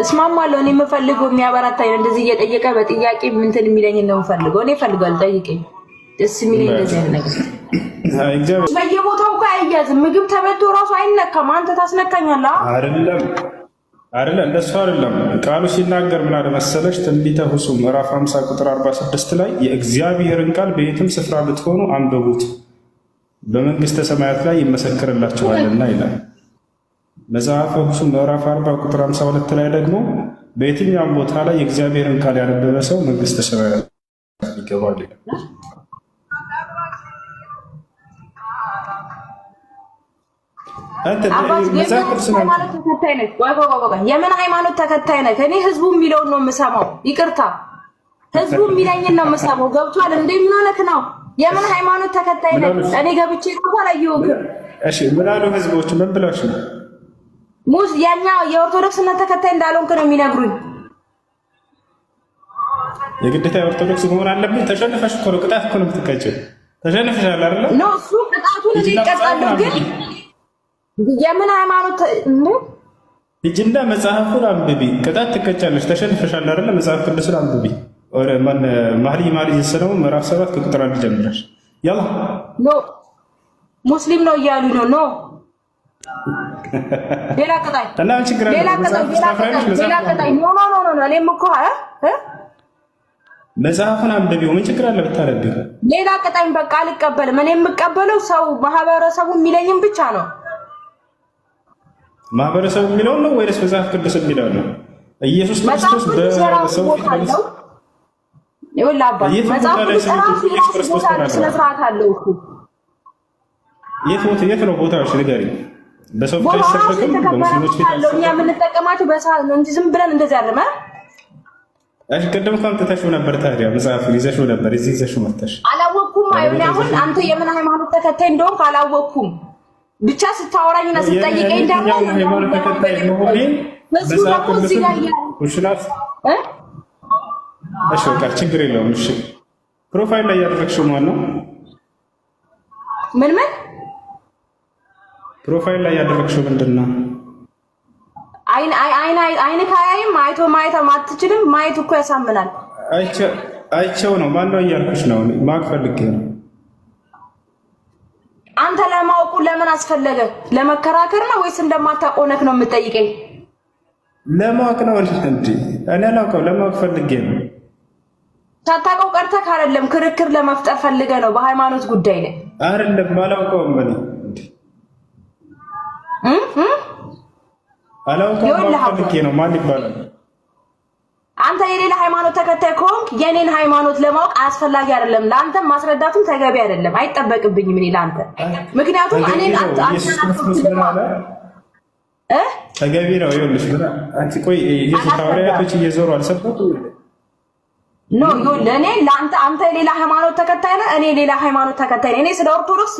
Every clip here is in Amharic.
እስማማለሁ። እኔ የምፈልገው የሚያበራታኝ እንደዚህ እየጠየቀ በጥያቄ ምንትን የሚለኝ ነው የምፈልገው። እኔ እፈልጋለሁ ጠይቀኝ። ደስ የሚለኝ እንደዚህ አይነት ነገር በየቦታው እኮ አይያዝም። ምግብ ተበልቶ ራሱ አይነካም። አንተ ታስነካኛለህ አይደለም እንደሱ አይደለም። ቃሉ ሲናገር ምን አለ መሰለሽ? ትንቢተ ሁሱም ምዕራፍ 50 ቁጥር 46 ላይ የእግዚአብሔርን ቃል በየትም ስፍራ ብትሆኑ አንብቡት በመንግስተ ሰማያት ላይ ይመሰክርላችኋልና ይላል። መጽሐፈ ሁሱም ምዕራፍ 40 ቁጥር 52 ላይ ደግሞ በየትኛውም ቦታ ላይ የእግዚአብሔርን ቃል ያነበበ ሰው መንግስተ ሰማያት ይገባል ይላል። የምን ሃይማኖት ተከታይ ነህ? እኔ ህዝቡ የሚለውን ነው የምሰማው። ይቅርታ ህዝቡ የሚለኝን ነው የምሰማው። ገብቷል እንዴ? ምን ሆነህ ነው? የምን ሃይማኖት ተከታይ ነህ? እኔ ገብቼ እንኳን አላየሁም። እሺ ምን አሉ ህዝቦች? ምን ብለውሽ ነው? የኛ የኦርቶዶክስነት ተከታይ እንዳልሆንክ ነው የሚነግሩኝ። የግዴታ የኦርቶዶክስ መሆን አለብኝ? ተሸንፈሽ እኮ ነው። ቅጣት እኮ ነው የምትቀጭው። ተሸንፈሻል አይደል? ነው እሱ ቅጣቱን ይቀጣለሁ ግን የምን ሃይማኖት ነው? እጅና መጽሐፉን አንብቢ፣ ቅጣት ትቀጫለሽ። ተሸንፈሻል አይደል? መጽሐፍ ቅዱስን አንብቢ። ኦረ ማን ማህሊ የሰነው ምዕራፍ 7 ከቁጥር 1 ጀምረሽ ያላ ኖ ሙስሊም ነው እያሉ ነው። ሌላ ቀጣይ እና ምን ችግር አለ? ሌላ ቀጣይ ኖ እኔም እኮ መጽሐፉን አንብቢው ምን ችግር አለ ብታረቢው? ሌላ ቀጣይ በቃ አልቀበልም። እኔ የምቀበለው ሰው ማህበረሰቡ የሚለኝም ብቻ ነው። ማህበረሰቡ የሚለው ነው ወይስ መጽሐፍ ቅዱስ የሚለው ነው? ኢየሱስ ክርስቶስ በሰው ፊት ነው ይወላባ መጽሐፍ ቅዱስ ኢየሱስ ክርስቶስ ስለ ስርዓት አለው እኮ የት ነው ቦታዎች ንገሪኝ። በሰው ፊት አይሰበክም፣ በሙስሊሞች ፊት አለው። እኛ የምንጠቀማቸው በሰዓት ነው እንጂ ዝም ብለን እንደዚህ አይደለም። እሺ ቅድም ከምትተሽው ነበር። ታዲያ መጽሐፉን ይዘሽው ነበር። እዚህ ይዘሽው መጥተሽ አላወቅኩም። አሁን አንተ የምን ሃይማኖት ተከታይ እንደሆንክ አላወቅኩም። ብቻ ስታወራኝና ስትጠይቀኝ ደግሞ ሃይማኖት ተከታይ መሆኔ መጽሐፍ ቅዱስ ውሽላት እሺ በቃ ችግር የለውም። እሺ ፕሮፋይል ላይ ያደረግሽው ማን ነው? ምን ፕሮፋይል ላይ ያደረግሽው ምንድነው? አይን ካያይም አይቶ ማየት አትችልም። ማየት እኮ ያሳምናል። አይቼው ነው ማን ነው እያልኩሽ ነው። ማወቅ ፈልጌ ነው። አንተ ለማወቁ ለምን አስፈለገ? ለመከራከር ነው ወይስ እንደማታቆነክ ነው የምጠይቀኝ? ለማወቅ ነው እንዴ? እኔ አላውቀው ለማወቅ ፈልጌ ነው። ሳታውቀው ቀርተህ አይደለም፣ ክርክር ለመፍጠር ፈልገህ ነው በሃይማኖት ጉዳይ ላይ አይደለም። አላውቀውም እኔ አላውቀውም ፈልጌ ነው። ማን ይባላል? አንተ የሌላ ሃይማኖት ተከታይ ከሆንክ የኔን ሃይማኖት ለማወቅ አስፈላጊ አይደለም። ለአንተ ማስረዳቱም ተገቢ አይደለም፣ አይጠበቅብኝም እኔ ለአንተ። ምክንያቱም እኔን ተገቢ ነው። ይኸውልሽ አንቺ ቆይ ኢየሱስ ሐዋርያቶች እየዞሩ አልሰበኩ ለእኔ አንተ የሌላ ሃይማኖት ተከታይ ነህ፣ እኔ የሌላ ሃይማኖት ተከታይ ነኝ። እኔ ስለ ኦርቶዶክስ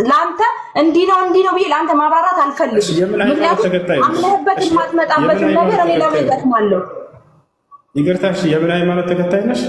ለአንተ እንዲህ ነው ብዬ ለአንተ ማብራራት አልፈልግም። ምክንያቱም አምነህበት የማትመጣበትን ነገር እኔ ለምን እጠቅማለሁ? ይቅርታሽ፣ የምን ሃይማኖት ተከታይ ነሽ?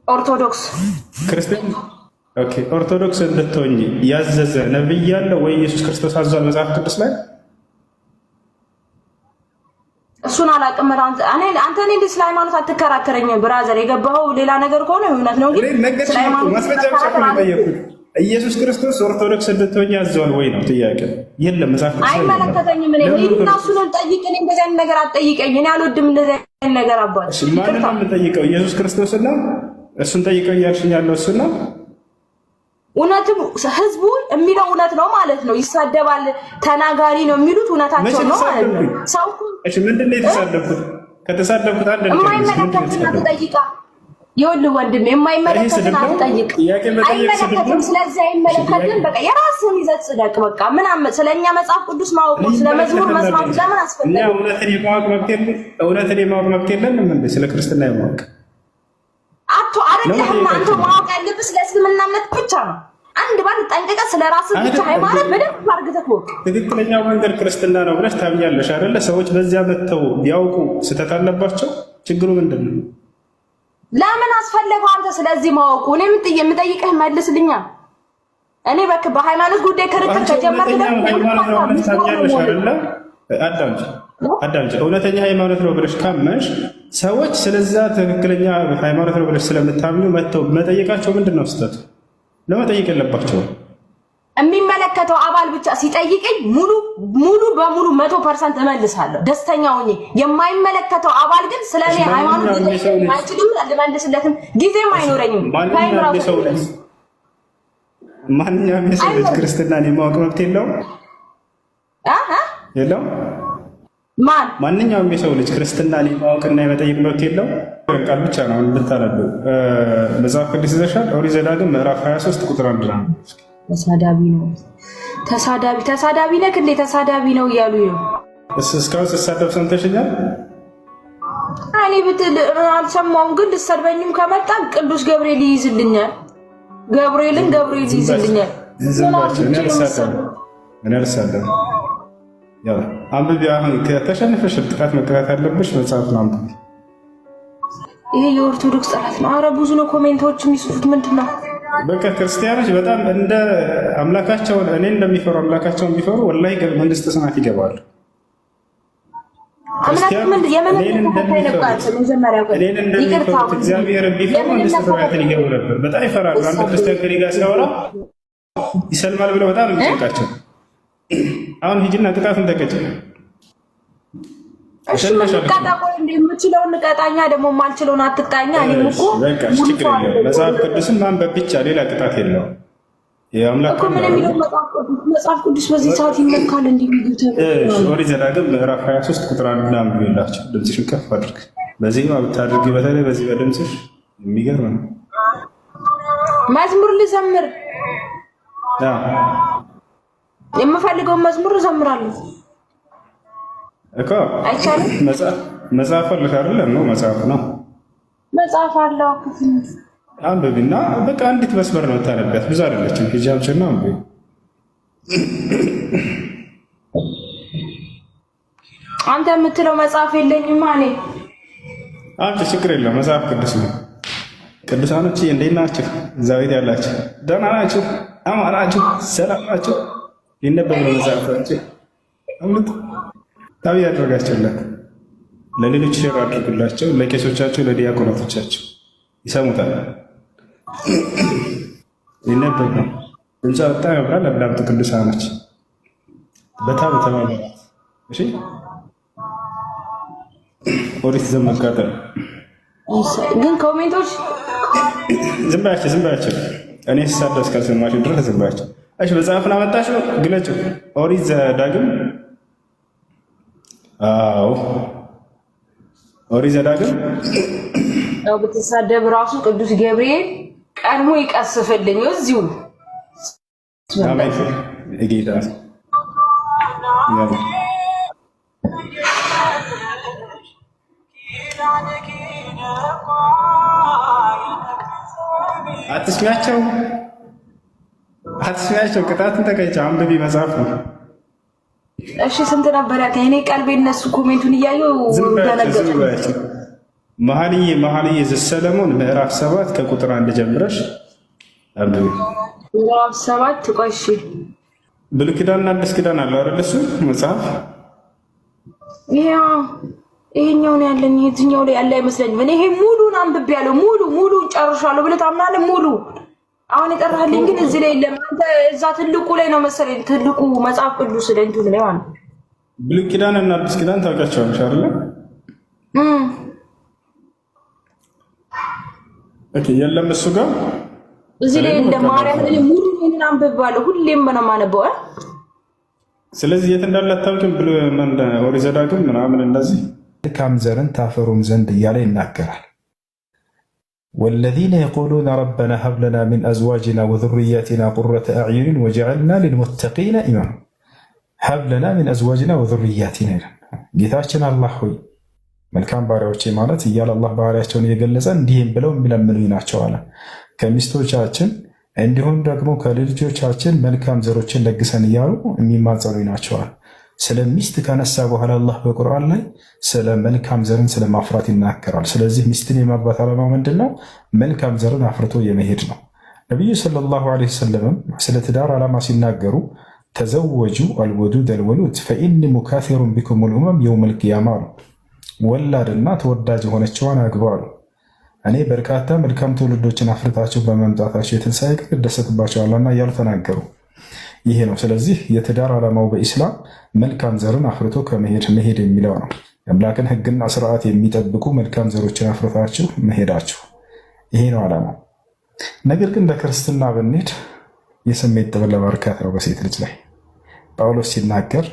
ኦርቶዶክስ። ክርስቲያን? ኦኬ። ኦርቶዶክስ እንድትሆኚ ያዘዘ ነብይ ያለ ወይ ኢየሱስ ክርስቶስ አዟል መጽሐፍ ቅዱስ ላይ? እሱን አላውቅም። አንተ እኔ ስለ ሃይማኖት አትከራከረኝም ብራዘር። የገባኸው ሌላ ነገር ከሆነ እውነት ነው፣ ግን ስለ ሃይማኖት ኢየሱስ ክርስቶስ ኦርቶዶክስ እንድትሆኚ ያዘዋል ወይ ነው ጥያቄ። የለም መጽሐፍ ቅዱስ አይመለከተኝም። እኔና እሱን ጠይቅ። እኔ እንደዚህ አይነት ነገር አትጠይቀኝ። እኔ አልወድም እንደዚህ አይነት ነገር። አባት ማንን ነው የምጠይቀው? ኢየሱስ ክርስቶስ ነው። እሱን ጠይቀው እያልሽኝ ያለው እሱን ነው። እውነትም ህዝቡ የሚለው እውነት ነው ማለት ነው። ይሳደባል፣ ተናጋሪ ነው የሚሉት እውነታቸው ነው ማለት ነው። ሰው እሺ ምንድን ነው የተሳደብኩት? ከተሳደብኩት አንድ ነው የማይመለከትና ትጠይቃ ይኸውልህ ወንድሜ፣ የማይመለከትና ትጠይቅ አይመለከትም። ስለዚህ አይመለከትም። በቃ የራስህን ይዘህ ጽደቅ። በቃ ምናምን ስለኛ መጽሐፍ ቅዱስ ማወቅ ስለ መዝሙር መስማት ለምን አስፈለገ? እውነትን የማወቅ መብት የለንም እንዴ? ስለ ክርስትና የማወቅ አይደለም። አንተ ማወቅ ያለብህ ስለ እስልምና እምነት ብቻ ነው። አንድ ባንድ ጠንቅቀህ ስለ ራስህ ብቻ ሃይማኖት በደንብ አድርገህ ወቅ። ትክክለኛው መንገድ ክርስትና ነው ብለሽ ታምኛለሽ አይደለ? ሰዎች በዚያ መተው ቢያውቁ ስህተት አለባቸው። ችግሩ ምንድን ነው? ለምን አስፈለገው አንተ ስለዚህ ማወቁ? እኔ የምጠይቅህ መልስልኛ። እኔ በሃይማኖት ጉዳይ ክርክር ከጀመርክ ደግሞ ሃይማኖት ነው ብለሽ ታምኛለሽ አይደለ? አዳምጪ አዳምጪ። እውነተኛ ሃይማኖት ነው ብለሽ ካመንሽ ሰዎች ስለዛ ትክክለኛ ሃይማኖት ነው ብለሽ ስለምታምኑ መተው መጠየቃቸው ምንድን ነው ስህተቱ? ለመጠየቅ የለባቸውም። የሚመለከተው አባል ብቻ ሲጠይቀኝ ሙሉ በሙሉ 100% እመልሳለሁ ደስተኛ ሆኜ። የማይመለከተው አባል ግን ስለኔ ሃይማኖት አይችልም ልመልስለትም ጊዜም አይኖረኝም። ማንኛውም የሰው ልጅ ክርስትናን የማወቅ መብት የለውም የለውም። ማንኛውም የሰው ልጅ ክርስትናን የማወቅና የመጠየቅ መብት የለውም። ቃል ብቻ ነው እንድታነቡ መጽሐፍ ቅዱስ ይዘሻል። ኦሪት ዘዳግም ምዕራፍ 23 ቁጥር 1 ነው። ተሳዳቢ ነው ተሳዳቢ ነህ እንዴ? ተሳዳቢ ነው እያሉ ነው። እስካሁን ስሳደብ ሰምተሽኛል? እኔ ብትል አልሰማሁም፣ ግን ልትሰድበኝም ከመጣ ቅዱስ ገብርኤል ይይዝልኛል። ገብርኤል ይይዝልኛል። እኔ አልሳደብም። ያው አንብቢ። አሁን ከተሸነፈሽ ጥቃት መቀጣት ያለብሽ መጽሐፍ ነው አንብቢ። ይሄ የኦርቶዶክስ ጠላት ነው። አረ ብዙ ነው ኮሜንቶች የሚጽፉት ምንድን ነው? በቃ ክርስቲያኖች በጣም እንደ አምላካቸውን እኔ እንደሚፈሩ አምላካቸውን ቢፈሩ ወላሂ መንግስተ ሰማያት ይገባሉ። እግዚአብሔር ቢፈሩ መንግስተ ሰማያትን ይገቡ ነበር። በጣም ይፈራሉ። አንድ ክርስቲያን ከኔ ጋር ሲያወራ ይሰልማል ብለው በጣም ነው የሚጨንቃቸው። አሁን ሂጂና ቅጣቱን ተቀጭ። የምችለውን ንቀጣኛ፣ ደግሞ ማልችለውን አትቃኛ። መጽሐፍ ቅዱስን ማንበብ ብቻ ሌላ ቅጣት የለውም። መጽሐፍ ቅዱስ በዚህ ሰዓት ይመካል። ኦሪት ዘዳግም ምዕራፍ 23 ቁጥር 1 ምናምን ብላቸው። ድምፅሽን ከፍ አድርግ። በዚህ ብታድርጊ በተለይ በዚህ በድምፅሽ የሚገርም ነው። መዝሙር ልዘምር የምፈልገውን መዝሙር እዘምራለሁ እኮ። አይቻልም? መጽሐፍ አለ አይደለም? ነው መጽሐፍ ነው። መጽሐፍ አለው። አንብቢና በቃ አንዲት መስመር ነው ታነቢያት፣ ብዙ አይደለችም። ሂጃብችና አንብቢ። አንተ የምትለው መጽሐፍ የለኝም እኔ። አንቺ ችግር የለውም። መጽሐፍ ቅዱስ ነው። ቅዱሳኖች እንዴት ናችሁ? እዛ ቤት ያላችሁ ደህና ናችሁ? አማን ናችሁ? ሰላም ናችሁ? ይነበብ ነው መጽሐፋችሁ። አምልጡ ታቢ ያደርጋችሁለት ለሌሎች ሼር አድርጉላቸው፣ ለቄሶቻቸው፣ ለዲያቆናቶቻቸው ይሰሙታል። ይነበብ ነው። ድምጿ በጣም ያምራል። አዳምጡ ቅዱሳኖች። በጣም ተማመኑ። እሺ ኦሪት ዘመቃጠል ግን ኮሜንቶች ዝም ባያቸው እኔ ስሳደብ እስካልሰማችሁ ድረስ ዝም ባያቸው። እሺ መጽሐፍን አመጣችሁ ግለጩ። ኦሪት ዘዳግም ኦሪት ዘዳግም ያው ብትሳደብ ራሱ ቅዱስ ገብርኤል ቀድሞ ይቀስፍልኝ እዚሁ። አሜን ጌታ አትስሚያቸው። ቅጣትን ተቀጫ። አንብቢ መጽሐፍ ነው። እሺ ስንት ነበር ያልከኝ? እኔ ቀልቤ እነሱ ኮሜንቱን እያየሁ ተነገጥኩ። መኃልየ ዘሰሎሞን ምዕራፍ 7 ከቁጥር 1 ጀምረሽ አንብቢ። ምዕራፍ 7 ቆይ እሺ። ብሉይ ኪዳንና አዲስ ኪዳን አለው አይደል? እሱ መጽሐፍ ይሄኛው ነው ያለኝ። የትኛው ላይ ያለ አይመስለኝም። እኔ ይሄ ሙሉን አንብቤያለሁ። ሙሉ ጨርሻለሁ ብለህ ታምናለህ? ሙሉ አሁን የጠራህልኝ ግን እዚህ ላይ የለም። አንተ እዛ ትልቁ ላይ ነው መሰለኝ። ትልቁ መጽሐፍ ቅዱስ ላይ እንትን ላይ ማለት ብሉይ ኪዳን እና አዲስ ኪዳን ታውቃቸዋለሽ አይደል? ኦኬ የለም እሱ ጋር እዚህ ላይ እንደ ማርያም ላይ ሙሉ ይሄንን አንብቤያለሁ። ሁሌም ነው የማነበው። ስለዚህ የት እንዳለ አታውቅም ብሎ ኦሪት ዘዳግም ምናምን እንደዚህ መልካም ዘርን ታፈሩም ዘንድ እያለ ይናገራል። ወለዚነ የቁሉነ ረበና ሀብ ለና ሚን አዝዋጅና ወዙርያቲና ቁረተ አዕዩን ወጀዐልና ሊልሙተቂነ ኢማማ። ሀብ ለና ሚን አዝዋጅና ወዙርያቲና ይላል። ጌታችን አላህ ሆይ መልካም ባሪያዎቼ ማለት እያለ አላህ ባህሪያቸውን እየገለጸ እንዲህም ብለው የሚለምኑኝ ናቸው አለ። ከሚስቶቻችን እንዲሁም ደግሞ ከልጆቻችን መልካም ዘሮችን ለግሰን እያሉ የሚማጸኑኝ ናቸዋል። ስለ ሚስት ከነሳ በኋላ አላህ በቁርአን ላይ ስለ መልካም ዘርን ስለ ማፍራት ይናገራል። ስለዚህ ሚስትን የማግባት ዓላማው ምንድን ነው? መልካም ዘርን አፍርቶ የመሄድ ነው። ነቢዩ ሰለላሁ ዐለይሂ ወሰለም ስለ ትዳር ዓላማ ሲናገሩ ተዘወጁ አልወዱድ አልወሉድ ፈኢኒ ሙካሲሩን ቢኩም ልኡመም የውመል ቂያማ አሉ። ወላድና ተወዳጅ የሆነችዋን አግባ አሉ። እኔ በርካታ መልካም ትውልዶችን አፍርታችሁ በመምጣታቸው የትንሣኤ ቀን እደሰትባቸዋለሁና እያሉ ተናገሩ። ይሄ ነው። ስለዚህ የትዳር ዓላማው በኢስላም መልካም ዘርን አፍርቶ መሄድ የሚለው ነው። የአምላክን ሕግና ስርዓት የሚጠብቁ መልካም ዘሮችን አፍርታችሁ መሄዳችሁ፣ ይሄ ነው ዓላማው። ነገር ግን በክርስትና ብንሄድ የስሜት ጥበብ ለማርካት ነው በሴት ልጅ ላይ። ጳውሎስ ሲናገር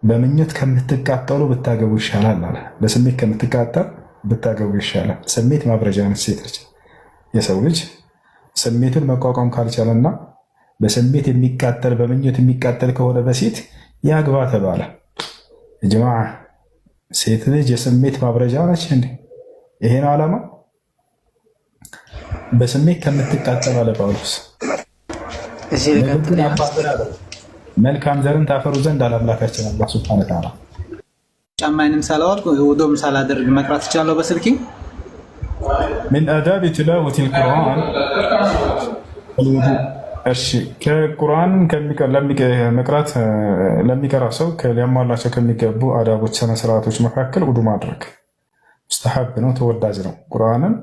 በምኞት ከምትቃጠሉ ብታገቡ ይሻላል አለ። በስሜት ከምትቃጠል ብታገቡ ይሻላል። ስሜት ማብረጃ ነች ሴት ልጅ። የሰው ልጅ ስሜቱን መቋቋም ካልቻለና በስሜት የሚቃጠል በምኞት የሚቃጠል ከሆነ በሴት ያግባ ተባለ። ጅማዓ ሴት ልጅ የስሜት ማብረጃ ነች እንዴ? ይሄ ነው ዓላማ። በስሜት ከምትቃጠል አለ ጳውሎስ። መልካም ዘርን ታፈሩ ዘንድ አላምላካችን አላህ ሱብሓነሁ ወተዓላ። ጫማዬንም ሳላወልቅ ውዶም ሳላደርግ መቅራት እችላለሁ በስልኬ? ምን አዳብ ትላወቲል ቁርአን እሺ፣ ከቁርአን መቅራት ለሚቀራ ሰው ሊያሟላቸው ከሚገቡ አዳቦች፣ ስነ ስርዓቶች መካከል ውዱ ማድረግ ሙስተሐብ ነው፣ ተወዳጅ ነው። ቁርአንን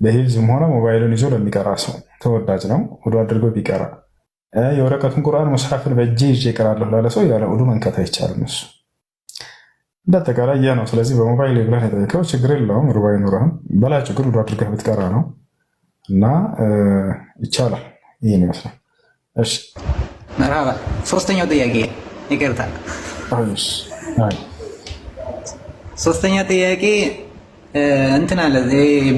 በሂፍዝም ሆነ ሞባይልን ይዞ ለሚቀራ ሰው ተወዳጅ ነው ውዱ አድርጎ ቢቀራ። የወረቀቱን ቁርአን ሙስሐፍን በእጄ ይዤ እቀራለሁ ላለ ሰው ያለ ውዱ መንካት አይቻልም። እሱ እንዳጠቃላይ ያ ነው። ስለዚህ በሞባይል ብለህ የጠየቀው ችግር የለውም፣ ውዱ አይኖርህም። በላጭው ግን ውዱ አድርገህ ብትቀራ ነው እና ይቻላል። ይህን ይመስላል። እሺ መርሃባ። ሶስተኛው ጥያቄ ይቅርታ፣ ሶስተኛ ጥያቄ እንትን አለ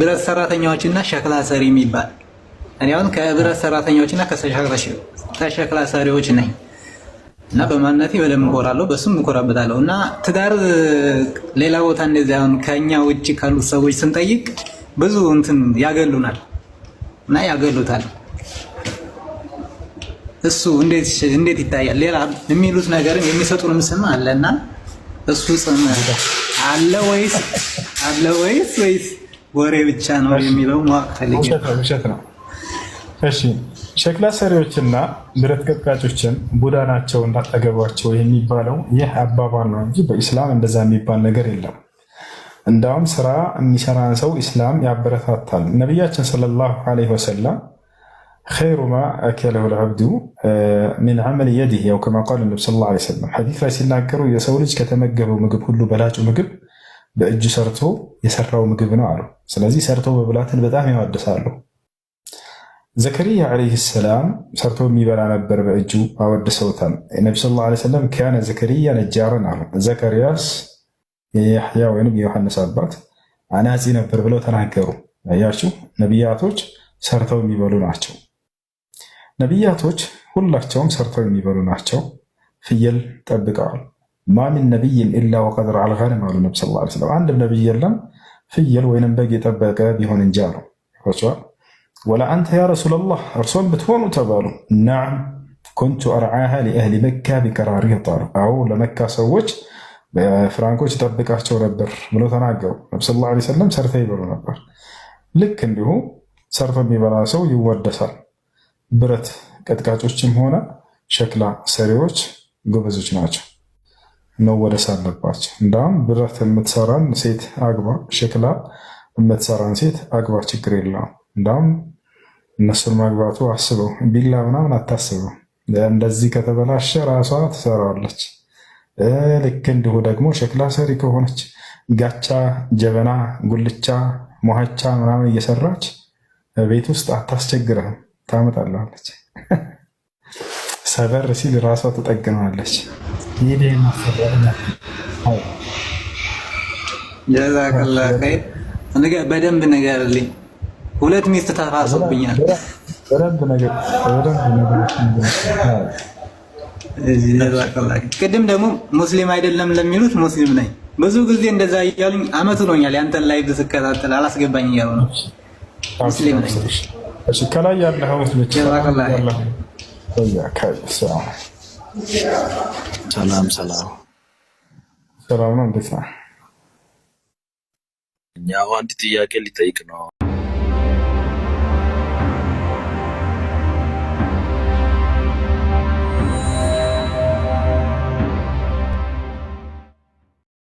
ብረት ሰራተኛዎችና ሸክላ ሰሪ የሚባል። እኔ አሁን ከብረት ሰራተኛዎችና ከሸክላ ሰሪዎች ነኝ እና በማንነቴ በደንብ እኮራለሁ፣ በሱም እኮራበታለሁ። እና ትዳር ሌላ ቦታ እንደዚህ አሁን ከኛ ውጭ ካሉት ሰዎች ስንጠይቅ ብዙ እንትን ያገሉናል እና ያገሉታል። እሱ እንዴት ይታያል? ሌላ የሚሉት ነገርም የሚሰጡንም ስም አለና እሱ ጽም አለ ወይስ ወሬ ብቻ ነው የሚለው ማወቅ ፈልጌ ነው። እሺ ሸክላ ሰሪዎችና ብረት ቀጥቃጮችን ቡዳ ናቸው እንዳታገቧቸው የሚባለው ይህ አባባል ነው እንጂ በኢስላም እንደዛ የሚባል ነገር የለም። እንዳውም ስራ የሚሰራን ሰው ኢስላም ያበረታታል። ነቢያችን ሰለላሁ ዐለይሂ ወሰለም ኸይሩ ማ አከለሁ ልዐብዱ ሚን ዐመል የዲህ ያው ከማ ቃለ ነቢ ሰለላሁ ዐለይሂ ወሰለም ሐዲስ ላይ ሲናገሩ የሰው ልጅ ከተመገበው ምግብ ሁሉ በላጩ ምግብ በእጁ ሰርቶ የሰራው ምግብ ነው አሉ። ስለዚህ ሰርቶ መብላትን በጣም ያወድሳሉ። ዘከሪያ ዓለይሂ ሰላም ሰርቶ የሚበላ ነበር፣ በእጁ አወድሰውታል። ነቢ ሰለላሁ ዐለይሂ ወሰለም ካነ ዘከሪያ ነጃረን አሉ። ዘከርያስ የያሕያ ወይም የዮሐንስ አባት አናጺ ነበር ብለው ተናገሩ። ያያችሁ ነቢያቶች ሰርተው የሚበሉ ናቸው። ነቢያቶች ሁላቸውም ሰርተው የሚበሉ ናቸው። ፍየል ጠብቀዋል። ማ ሚን ነቢይን ኢላ ወቀድ ረዐል ገነም አሉ ነቢ ሰለላሁ ዐለይሂ ወሰለም። አንድም ነቢይ የለም ፍየል ወይንም በግ የጠበቀ ቢሆን እንጂ አሉ። ወላ አንተ ያ ረሱለላህ እርሶን ብትሆኑ ተባሉ። ነዓም ኩንቱ አርዓሃ ሊአህሊ መካ ቢቀራሪጥ አሉ። አዎ ለመካ ሰዎች በፍራንኮች ጠብቃቸው ነበር ብለው ተናገሩ። ነቢ ሰለላሁ ዐለይሂ ወሰለም ሰርተው ይበሉ ነበር። ልክ እንዲሁ ሰርቶ የሚበላ ሰው ይወደሳል። ብረት ቀጥቃጮችም ሆነ ሸክላ ሰሪዎች ጎበዞች ናቸው፣ መወደስ አለባቸው። እንዳውም ብረት የምትሰራን ሴት አግባ፣ ሸክላ የምትሰራን ሴት አግባ፣ ችግር የለውም። እንዳውም እነሱን ማግባቱ አስበው፣ ቢላ ምናምን አታስበው። እንደዚህ ከተበላሸ ራሷ ትሰራዋለች። ልክ እንዲሁ ደግሞ ሸክላ ሰሪ ከሆነች ጋቻ፣ ጀበና፣ ጉልቻ፣ ሞሀቻ ምናምን እየሰራች ቤት ውስጥ አታስቸግረህም፣ ታመጣላለች። ሰበር ሲል ራሷ ትጠግናለች። ጀዛከላህ ኸይር። በደንብ ንገርልኝ። ሁለት ሚስት ተፋሶብኛል። ቅድም ደግሞ ሙስሊም አይደለም ለሚሉት ሙስሊም ነኝ። ብዙ ጊዜ እንደዛ እያሉኝ አመት ሆኖኛል። ያንተን ላይቭ ስከታተል አላስገባኝ እያሉ ነው። ሙስሊም ነኝ። ከላይ ያለኸው ሰላም ሰላም ነው። እንዴት ነው? እኛ አንድ ጥያቄ ሊጠይቅ ነው።